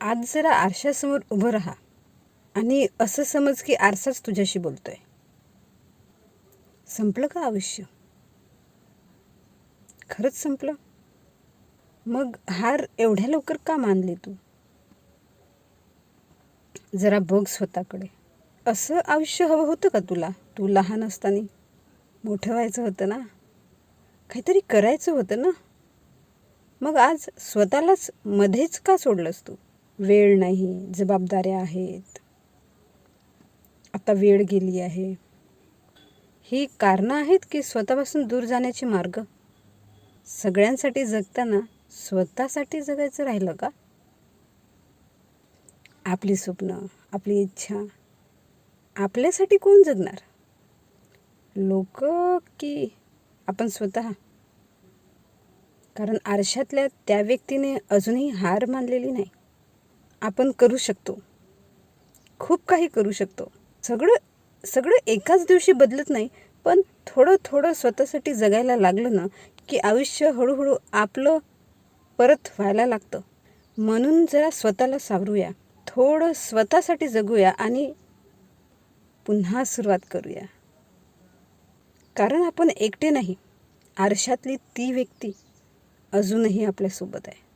आज जरा आरशासमोर उभं राहा आणि असं समज की आरसाच तुझ्याशी बोलतोय. संपलं का आयुष्य? खरंच संपलं? मग हार एवढ्या लवकर का मानली तू? जरा बघ स्वतःकडे. असं आयुष्य हवं होतं का तुला? तू लहान असताना मोठं व्हायचं होतं ना, काहीतरी करायचं होतं ना. मग आज स्वतःलाच मध्येच का सोडलंस तू? वेळ नाही, जबाबदाऱ्या आहेत, आता वेळ गेली आहे, ही कारणं आहेत की स्वतःपासून दूर जाण्याचे मार्ग? सगळ्यांसाठी जगताना स्वतःसाठी जगायचं राहिलं का? आपली स्वप्न, आपली इच्छा, आपल्यासाठी कोण जगणार? लोक की आपण स्वतः? कारण आरशातल्या त्या व्यक्तीने अजूनही हार मानलेली नाही. आपण करू शकतो, खूप काही करू शकतो. सगळं सगळं एकाच दिवशी बदलत नाही, पण थोडं थोडं स्वतःसाठी जगायला लागलं ना की आयुष्य हळूहळू आपलं परत व्हायला लागतं. म्हणून जरा स्वतःला सावरूया, थोडं स्वतःसाठी जगूया आणि पुन्हा सुरुवात करूया. कारण आपण एकटे नाही, आरशातली ती व्यक्ती अजूनही आपल्यासोबत आहे.